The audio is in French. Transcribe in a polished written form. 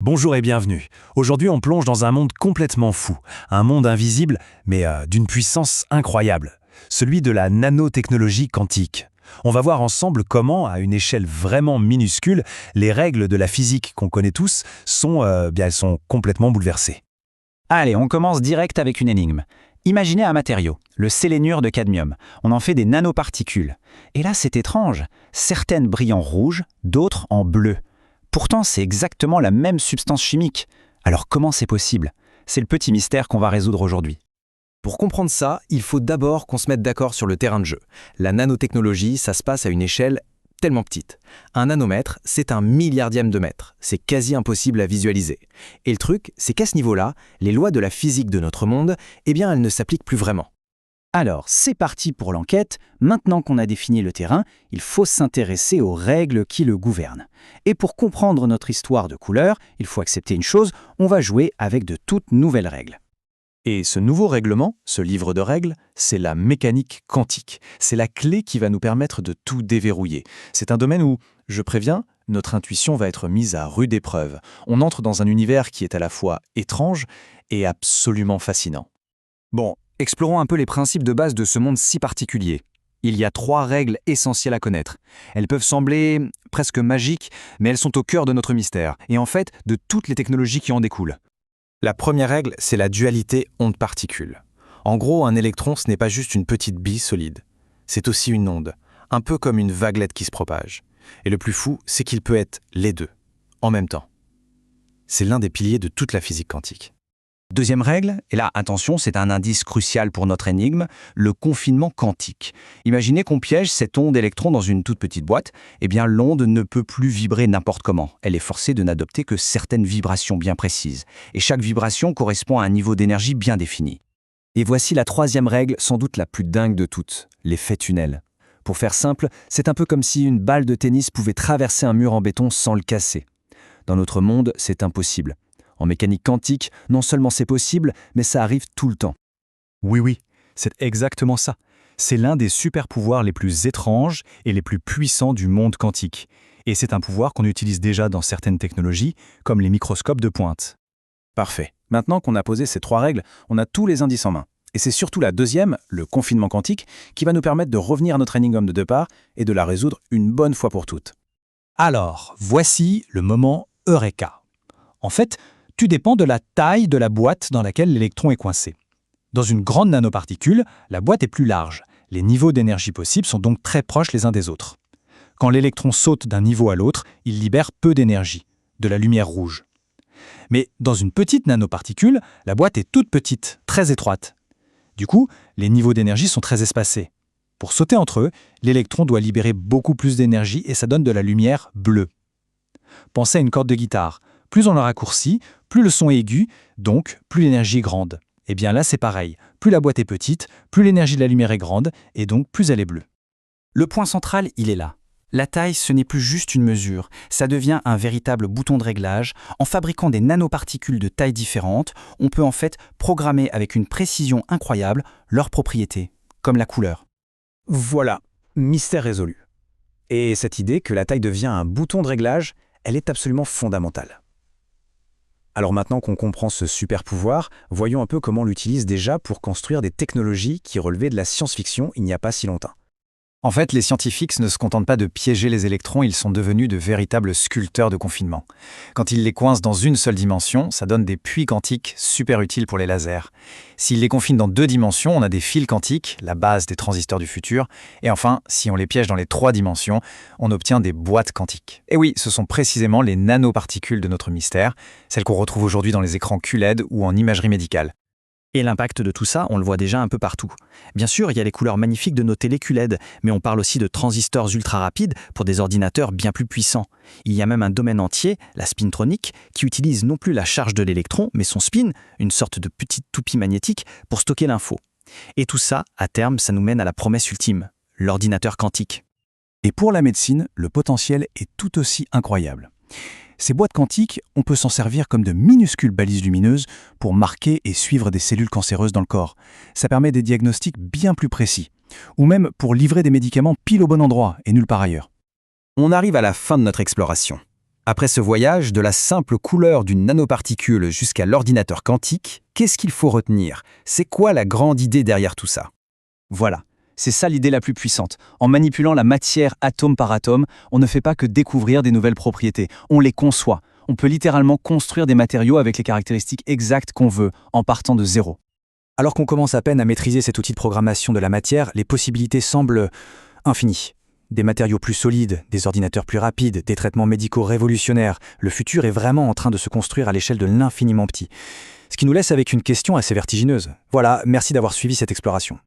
Bonjour et bienvenue. Aujourd'hui, on plonge dans un monde complètement fou, un monde invisible, mais d'une puissance incroyable, celui de la nanotechnologie quantique. On va voir ensemble comment, à une échelle vraiment minuscule, les règles de la physique qu'on connaît tous elles sont complètement bouleversées. Allez, on commence direct avec une énigme. Imaginez un matériau, le sélénure de cadmium. On en fait des nanoparticules. Et là, c'est étrange. Certaines brillent en rouge, d'autres en bleu. Pourtant, c'est exactement la même substance chimique. Alors comment c'est possible? C'est le petit mystère qu'on va résoudre aujourd'hui. Pour comprendre ça, il faut d'abord qu'on se mette d'accord sur le terrain de jeu. La nanotechnologie, ça se passe à une échelle tellement petite. Un nanomètre, c'est un milliardième de mètre. C'est quasi impossible à visualiser. Et le truc, c'est qu'à ce niveau-là, les lois de la physique de notre monde, elles ne s'appliquent plus vraiment. Alors, c'est parti pour l'enquête. Maintenant qu'on a défini le terrain, il faut s'intéresser aux règles qui le gouvernent. Et pour comprendre notre histoire de couleurs, il faut accepter une chose, on va jouer avec de toutes nouvelles règles. Et ce nouveau règlement, ce livre de règles, c'est la mécanique quantique. C'est la clé qui va nous permettre de tout déverrouiller. C'est un domaine où, je préviens, notre intuition va être mise à rude épreuve. On entre dans un univers qui est à la fois étrange et absolument fascinant. Bon, explorons un peu les principes de base de ce monde si particulier. Il y a 3 règles essentielles à connaître. Elles peuvent sembler presque magiques, mais elles sont au cœur de notre mystère, et en fait de toutes les technologies qui en découlent. La première règle, c'est la dualité onde-particule. En gros, un électron, ce n'est pas juste une petite bille solide. C'est aussi une onde, un peu comme une vaguelette qui se propage. Et le plus fou, c'est qu'il peut être les deux, en même temps. C'est l'un des piliers de toute la physique quantique. Deuxième règle, et là, attention, c'est un indice crucial pour notre énigme, le confinement quantique. Imaginez qu'on piège cette onde d'électrons dans une toute petite boîte, l'onde ne peut plus vibrer n'importe comment. Elle est forcée de n'adopter que certaines vibrations bien précises. Et chaque vibration correspond à un niveau d'énergie bien défini. Et voici la 3e règle, sans doute la plus dingue de toutes, l'effet tunnel. Pour faire simple, c'est un peu comme si une balle de tennis pouvait traverser un mur en béton sans le casser. Dans notre monde, c'est impossible. En mécanique quantique, non seulement c'est possible, mais ça arrive tout le temps. Oui, c'est exactement ça. C'est l'un des super-pouvoirs les plus étranges et les plus puissants du monde quantique. Et c'est un pouvoir qu'on utilise déjà dans certaines technologies, comme les microscopes de pointe. Parfait. Maintenant qu'on a posé ces 3 règles, on a tous les indices en main. Et c'est surtout la deuxième, le confinement quantique, qui va nous permettre de revenir à notre énigme de départ et de la résoudre une bonne fois pour toutes. Alors, voici le moment Eureka. En fait, tout dépend de la taille de la boîte dans laquelle l'électron est coincé. Dans une grande nanoparticule, la boîte est plus large. Les niveaux d'énergie possibles sont donc très proches les uns des autres. Quand l'électron saute d'un niveau à l'autre, il libère peu d'énergie, de la lumière rouge. Mais dans une petite nanoparticule, la boîte est toute petite, très étroite. Du coup, les niveaux d'énergie sont très espacés. Pour sauter entre eux, l'électron doit libérer beaucoup plus d'énergie et ça donne de la lumière bleue. Pensez à une corde de guitare. Plus on la raccourcit, plus le son est aigu, donc plus l'énergie est grande. Là, c'est pareil. Plus la boîte est petite, plus l'énergie de la lumière est grande, et donc plus elle est bleue. Le point central, il est là. La taille, ce n'est plus juste une mesure, ça devient un véritable bouton de réglage. En fabriquant des nanoparticules de tailles différentes, on peut en fait programmer avec une précision incroyable leurs propriétés, comme la couleur. Voilà, mystère résolu. Et cette idée que la taille devient un bouton de réglage, elle est absolument fondamentale. Alors maintenant qu'on comprend ce super pouvoir, voyons un peu comment on l'utilise déjà pour construire des technologies qui relevaient de la science-fiction il n'y a pas si longtemps. En fait, les scientifiques ne se contentent pas de piéger les électrons, ils sont devenus de véritables sculpteurs de confinement. Quand ils les coincent dans une seule dimension, ça donne des puits quantiques super utiles pour les lasers. S'ils les confinent dans 2 dimensions, on a des fils quantiques, la base des transistors du futur. Et enfin, si on les piège dans les 3 dimensions, on obtient des boîtes quantiques. Et oui, ce sont précisément les nanoparticules de notre mystère, celles qu'on retrouve aujourd'hui dans les écrans QLED ou en imagerie médicale. Et l'impact de tout ça, on le voit déjà un peu partout. Bien sûr, il y a les couleurs magnifiques de nos télé QLED, mais on parle aussi de transistors ultra rapides pour des ordinateurs bien plus puissants. Il y a même un domaine entier, la spintronique, qui utilise non plus la charge de l'électron, mais son spin, une sorte de petite toupie magnétique, pour stocker l'info. Et tout ça, à terme, ça nous mène à la promesse ultime, l'ordinateur quantique. Et pour la médecine, le potentiel est tout aussi incroyable. Ces boîtes quantiques, on peut s'en servir comme de minuscules balises lumineuses pour marquer et suivre des cellules cancéreuses dans le corps. Ça permet des diagnostics bien plus précis. Ou même pour livrer des médicaments pile au bon endroit et nulle part ailleurs. On arrive à la fin de notre exploration. Après ce voyage, de la simple couleur d'une nanoparticule jusqu'à l'ordinateur quantique, qu'est-ce qu'il faut retenir? C'est quoi la grande idée derrière tout ça? Voilà, c'est ça l'idée la plus puissante. En manipulant la matière atome par atome, on ne fait pas que découvrir des nouvelles propriétés, on les conçoit. On peut littéralement construire des matériaux avec les caractéristiques exactes qu'on veut, en partant de zéro. Alors qu'on commence à peine à maîtriser cet outil de programmation de la matière, les possibilités semblent infinies. Des matériaux plus solides, des ordinateurs plus rapides, des traitements médicaux révolutionnaires. Le futur est vraiment en train de se construire à l'échelle de l'infiniment petit. Ce qui nous laisse avec une question assez vertigineuse. Voilà, merci d'avoir suivi cette exploration.